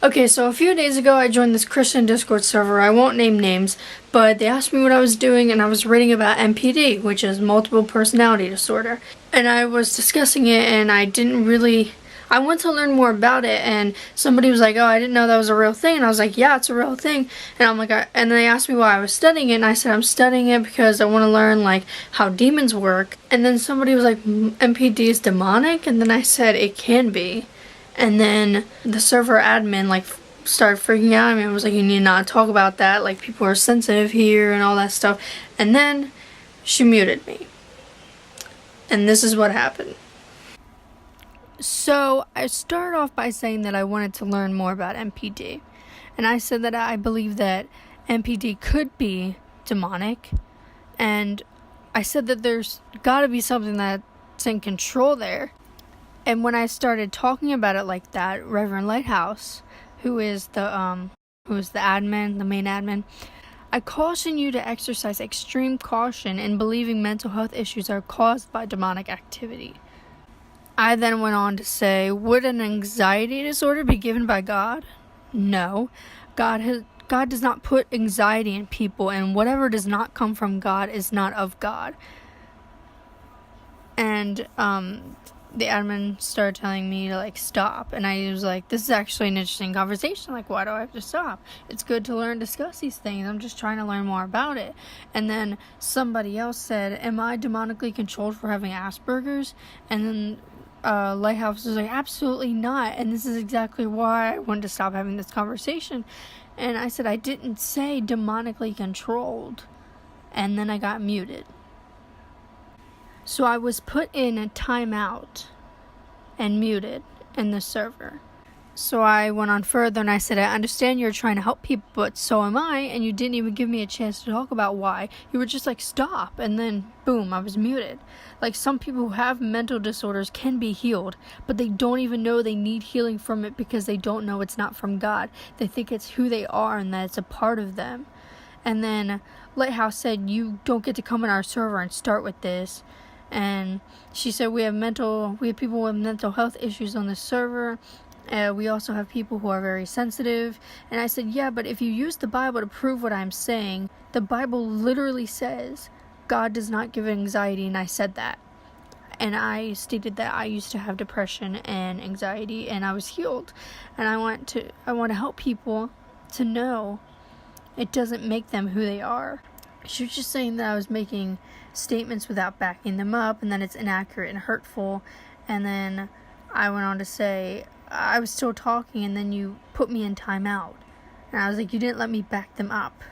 Okay, so a few days ago I joined this Christian Discord server. I won't name names, but they asked me what I was doing, and I was reading about MPD, which is multiple personality disorder. And I was discussing it, and I want to learn more about it, and somebody was like, oh, I didn't know that was a real thing, and I was like, yeah, it's a real thing. And I'm like, and they asked me why I was studying it, and I said I'm studying it because I want to learn, like, how demons work. And then somebody was like, MPD is demonic? And then I said, it can be. And then the server admin started freaking out at me. I was like, you need not talk about that. Like, people are sensitive here and all that stuff. And then she muted me. And this is what happened. So I started off by saying that I wanted to learn more about MPD. And I said that I believe that MPD could be demonic. And I said that there's got to be something that's in control there. And when I started talking about it like that, Reverend Lighthouse, who is the admin, the main admin, I caution you to exercise extreme caution in believing mental health issues are caused by demonic activity. I then went on to say, would an anxiety disorder be given by God? No. God does not put anxiety in people, and whatever does not come from God is not of God. And the admin started telling me to stop, and I was like, this is actually an interesting conversation. Like, why do I have to stop? It's good to learn, discuss these things. I'm just trying to learn more about it. And then somebody else said, am I demonically controlled for having Asperger's? And then Lighthouse was like, absolutely not. And this is exactly why I wanted to stop having this conversation. And I said, I didn't say demonically controlled. And then I got muted. So I was put in a timeout and muted in the server. So I went on further and I said, I understand you're trying to help people, but so am I, and you didn't even give me a chance to talk about why. You were just like, stop, and then boom, I was muted. Like, some people who have mental disorders can be healed, but they don't even know they need healing from it because they don't know it's not from God. They think it's who they are and that it's a part of them. And then Lighthouse said, you don't get to come in our server and start with this. And she said, we have people with mental health issues on the server. We also have people who are very sensitive. And I said, yeah, but if you use the Bible to prove what I'm saying, the Bible literally says God does not give anxiety, and I said that. And I stated that I used to have depression and anxiety, and I was healed. And I want to help people to know it doesn't make them who they are. She was just saying that I was making statements without backing them up, and then it's inaccurate and hurtful. And then I went on to say, I was still talking, and then you put me in timeout. And I was like, you didn't let me back them up.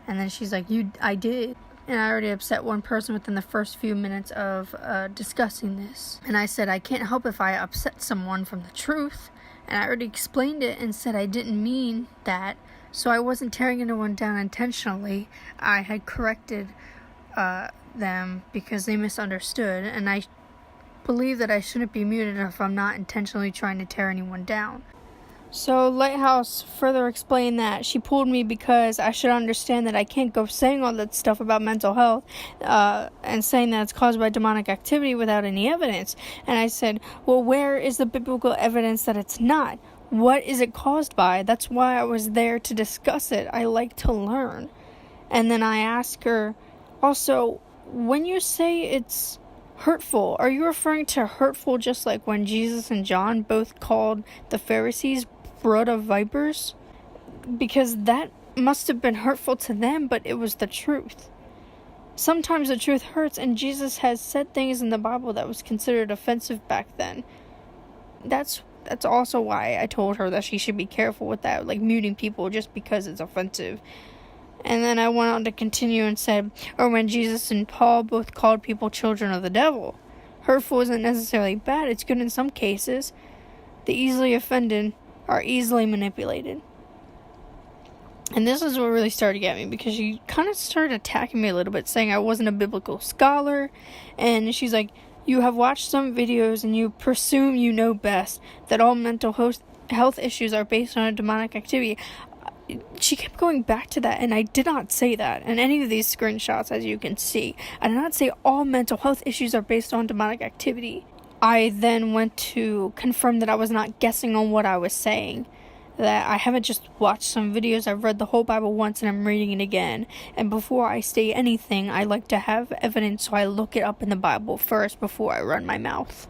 And then she's like, I did. And I already upset one person within the first few minutes of discussing this. And I said, I can't help if I upset someone from the truth. And I already explained it and said I didn't mean that. So I wasn't tearing anyone down intentionally. I had corrected them because they misunderstood, and I believe that I shouldn't be muted if I'm not intentionally trying to tear anyone down. So Lighthouse further explained that she pulled me because I should understand that I can't go saying all that stuff about mental health and saying that it's caused by demonic activity without any evidence. And I said, well, where is the biblical evidence that it's not? What is it caused by? That's why I was there to discuss it. I like to learn. And then I asked her, also, when you say it's hurtful, are you referring to hurtful just like when Jesus and John both called the Pharisees brood of vipers? Because that must have been hurtful to them, but it was the truth. Sometimes the truth hurts, and Jesus has said things in the Bible that was considered offensive back then. That's also why I told her that she should be careful with that, like muting people just because it's offensive. And then I went on to continue and said, or when Jesus and Paul both called people children of the devil. Hurtful isn't necessarily bad, it's good in some cases. The easily offended are easily manipulated. And this is what really started to get me, because she kind of started attacking me a little bit, saying I wasn't a biblical scholar. And she's like, you have watched some videos and you presume you know best, that all mental health issues are based on a demonic activity. She kept going back to that, and I did not say that in any of these screenshots, as you can see. I did not say all mental health issues are based on demonic activity. I then went to confirm that I was not guessing on what I was saying. that I haven't just watched some videos. I've read the whole Bible once and I'm reading it again. And before I say anything, I like to have evidence, so I look it up in the Bible first before I run my mouth.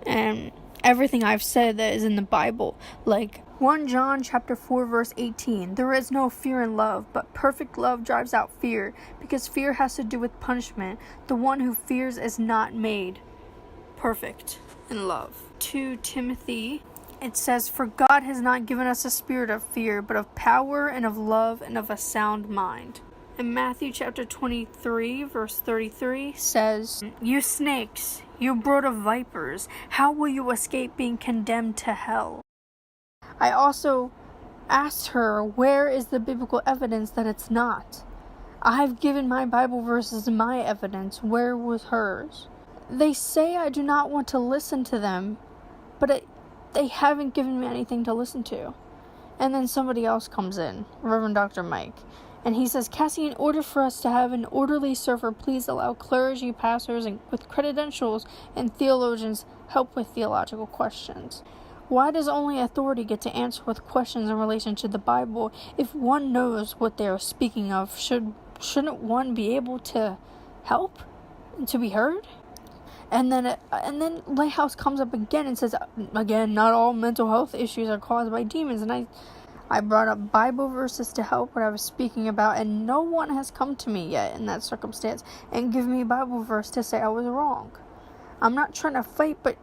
And everything I've said that is in the Bible, like 1 John chapter 4 verse 18, there is no fear in love, but perfect love drives out fear, because fear has to do with punishment. The one who fears is not made perfect in love. 2 Timothy, it says, for God has not given us a spirit of fear, but of power and of love and of a sound mind. And Matthew chapter 23 verse 33 says, you snakes, you brood of vipers, how will you escape being condemned to hell? I also asked her, where is the biblical evidence that it's not? I've given my Bible verses my evidence. Where was hers? They say I do not want to listen to them, but they haven't given me anything to listen to. And then somebody else comes in, Reverend Dr. Mike, and he says, Cassie, in order for us to have an orderly server, please allow clergy, pastors, and with credentials and theologians help with theological questions. Why does only authority get to answer with questions in relation to the Bible? If one knows what they are speaking of, shouldn't one be able to help and to be heard? And then Lighthouse comes up again and says, again, not all mental health issues are caused by demons. And I brought up Bible verses to help what I was speaking about, and no one has come to me yet in that circumstance and given me a Bible verse to say I was wrong. I'm not trying to fight, but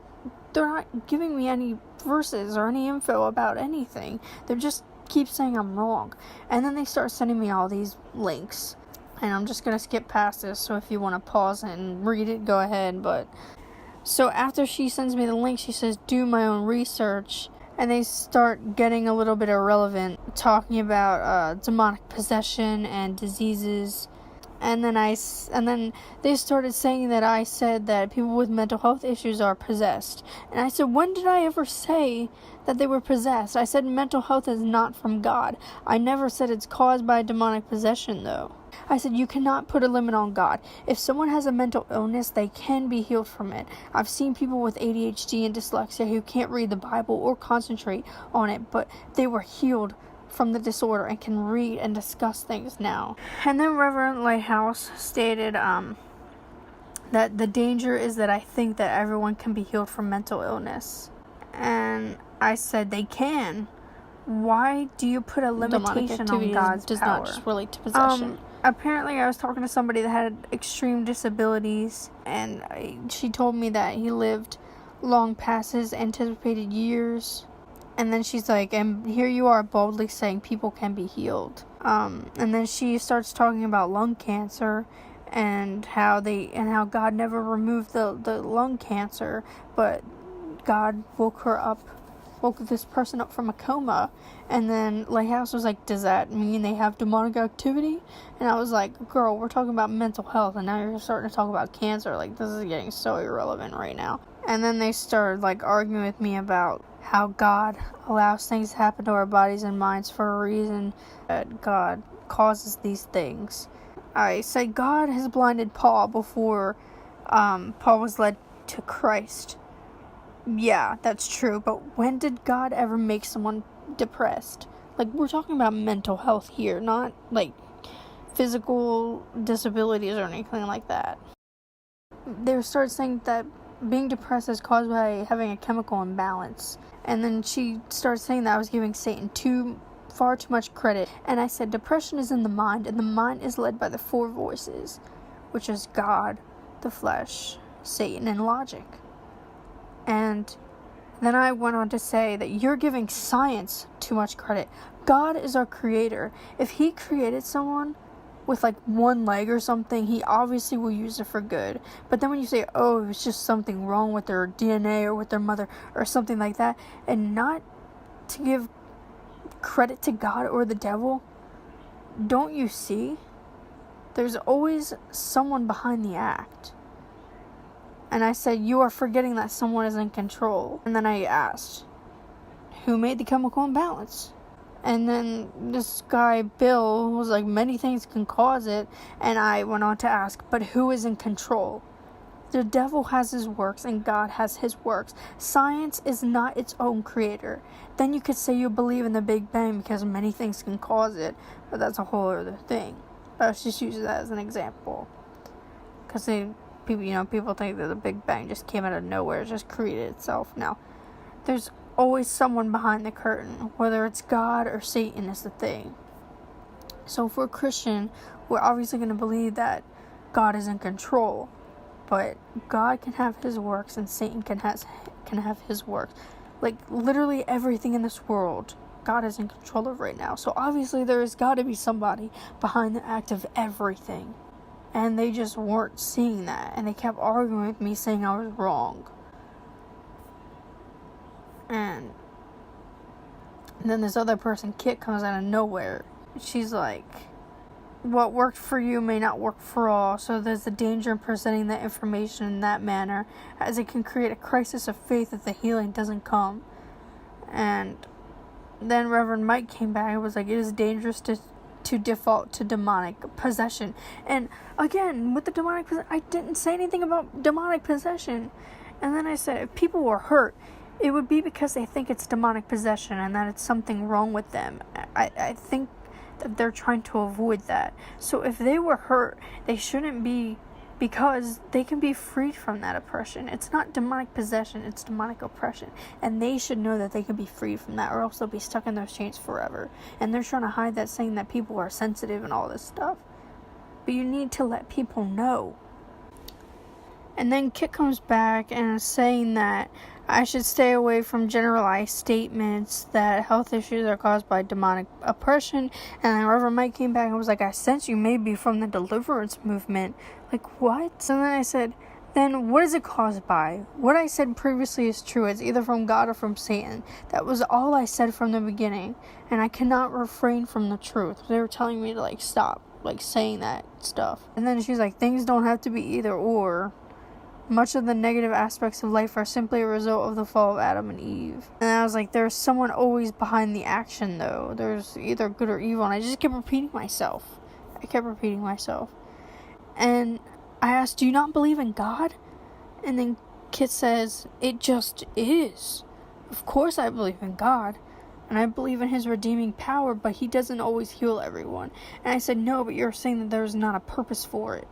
they're not giving me any verses or any info about anything. They just keep saying I'm wrong. And then they start sending me all these links. And I'm just going to skip past this, so if you want to pause and read it, go ahead. But so after she sends me the link, she says, do my own research. And they start getting a little bit irrelevant, talking about demonic possession and diseases. And then they started saying that I said that people with mental health issues are possessed. And I said, when did I ever say that they were possessed? I said mental health is not from God. I never said it's caused by demonic possession, though. I said you cannot put a limit on God. If someone has a mental illness, they can be healed from it. I've seen people with ADHD and dyslexia who can't read the Bible or concentrate on it, but they were healed from the disorder and can read and discuss things now. And then Reverend Lighthouse stated that the danger is that I think that everyone can be healed from mental illness. And I said they can. Why do you put a limitation on God's does power? not just relate to possession. Apparently I was talking to somebody that had extreme disabilities, and she told me that he lived long past his anticipated years. And then she's like, and here you are boldly saying people can be healed. And then she starts talking about lung cancer and how God never removed the lung cancer, but God woke this person up from a coma. And then Lighthouse was like, does that mean they have demonic activity? And I was like, girl, we're talking about mental health, and now you're starting to talk about cancer. Like, this is getting so irrelevant right now. And then they started like arguing with me about how God allows things to happen to our bodies and minds for a reason, that God causes these things. I say God has blinded Paul before Paul was led to Christ. Yeah, that's true, but when did God ever make someone depressed? Like, we're talking about mental health here, not like physical disabilities or anything like that. They started saying that being depressed is caused by having a chemical imbalance. And then she started saying that I was giving Satan far too much credit. And I said depression is in the mind, and the mind is led by the four voices, which is God, the flesh, Satan, and logic. And then I went on to say that you're giving science too much credit. God is our creator. If he created someone with like one leg or something, he obviously will use it for good. But then when you say, oh, it was just something wrong with their DNA or with their mother or something like that, and not to give credit to God or the devil, don't you see? There's always someone behind the act. And I said, you are forgetting that someone is in control. And then I asked, who made the chemical imbalance? And then this guy, Bill, was like, many things can cause it. And I went on to ask, but who is in control? The devil has his works and God has his works. Science is not its own creator. Then you could say you believe in the Big Bang because many things can cause it, but that's a whole other thing. But let's just use that as an example. Because people think that the Big Bang just came out of nowhere, it just created itself. Now, there's always someone behind the curtain, whether it's God or Satan is the thing. So if we're Christian, we're obviously going to believe that God is in control, but God can have his works and Satan can have his works. Like literally everything in this world, God is in control of right now. So obviously there has got to be somebody behind the act of everything. And they just weren't seeing that, and they kept arguing with me saying I was wrong. And then this other person, Kit, comes out of nowhere. She's like, what worked for you may not work for all, so there's a danger in presenting that information in that manner, as it can create a crisis of faith if the healing doesn't come. And then Reverend Mike came back and was like, it is dangerous to default to demonic possession. And again, with the demonic possession, I didn't say anything about demonic possession. And then I said, if people were hurt, it would be because they think it's demonic possession and that it's something wrong with them. I think that they're trying to avoid that. So if they were hurt, they shouldn't be, because they can be freed from that oppression. It's not demonic possession, it's demonic oppression. And they should know that they can be freed from that, or else they'll be stuck in those chains forever. And they're trying to hide that, saying that people are sensitive and all this stuff. But you need to let people know. And then Kit comes back and is saying that I should stay away from generalized statements that health issues are caused by demonic oppression. And then Reverend Mike came back and was like, I sense you may be from the deliverance movement. Like, what? And then I said, then what is it caused by? What I said previously is true. It's either from God or from Satan. That was all I said from the beginning. And I cannot refrain from the truth. They were telling me to, stop, saying that stuff. And then she's like, things don't have to be either or. Much of the negative aspects of life are simply a result of the fall of Adam and Eve. And I was like, there's someone always behind the action, though. There's either good or evil. And I just kept repeating myself. And I asked, do you not believe in God? And then Kit says, it just is. Of course I believe in God. And I believe in his redeeming power, but he doesn't always heal everyone. And I said, no, but you're saying that there's not a purpose for it.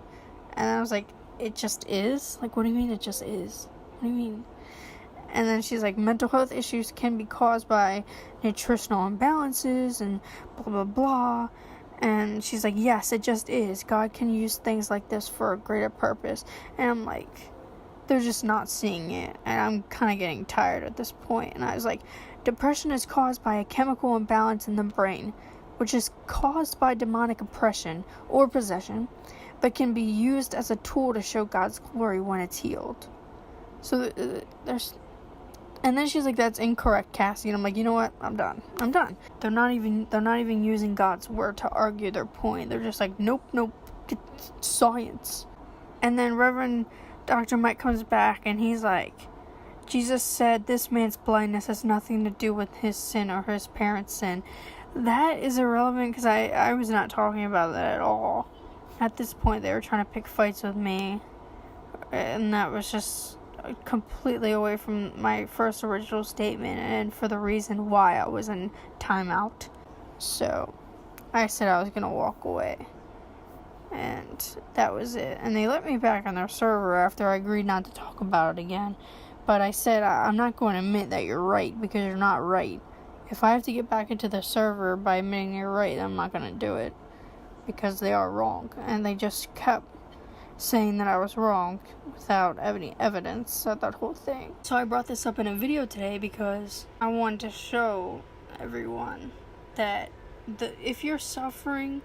And I was like, it just is? Like, what do you mean it just is? What do you mean? And then she's like, mental health issues can be caused by nutritional imbalances and blah, blah, blah. And she's like, yes, it just is. God can use things like this for a greater purpose. And I'm like, they're just not seeing it. And I'm kind of getting tired at this point. And I was like, depression is caused by a chemical imbalance in the brain, which is caused by demonic oppression or possession, but can be used as a tool to show God's glory when it's healed. So and then she's like, that's incorrect, Cassie. And I'm like, you know what? I'm done. They're not even using God's word to argue their point. They're just like, nope, it's science. And then Reverend Dr. Mike comes back and he's like, Jesus said this man's blindness has nothing to do with his sin or his parents' sin. That is irrelevant because I was not talking about that at all. At this point, they were trying to pick fights with me, and that was just completely away from my first original statement, and for the reason why I was in timeout. So, I said I was going to walk away, and that was it. And they let me back on their server after I agreed not to talk about it again, but I said I'm not going to admit that you're right, because you're not right. If I have to get back into the server by admitting you're right, I'm not going to do it. Because they are wrong, and they just kept saying that I was wrong without any evidence of that whole thing. So I brought this up in a video today because I wanted to show everyone that if you're suffering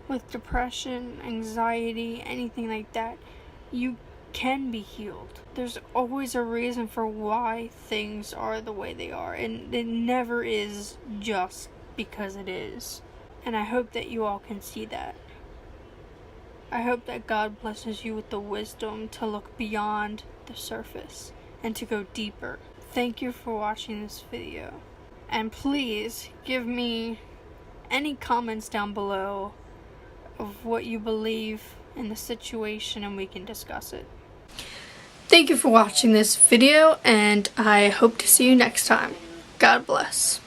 with depression, anxiety, anything like that, you can be healed. There's always a reason for why things are the way they are, and it never is just because it is. And I hope that you all can see that. I hope that God blesses you with the wisdom to look beyond the surface and to go deeper. Thank you for watching this video. And please give me any comments down below of what you believe in the situation and we can discuss it. thank you for watching this video, and I hope to see you next time. God bless.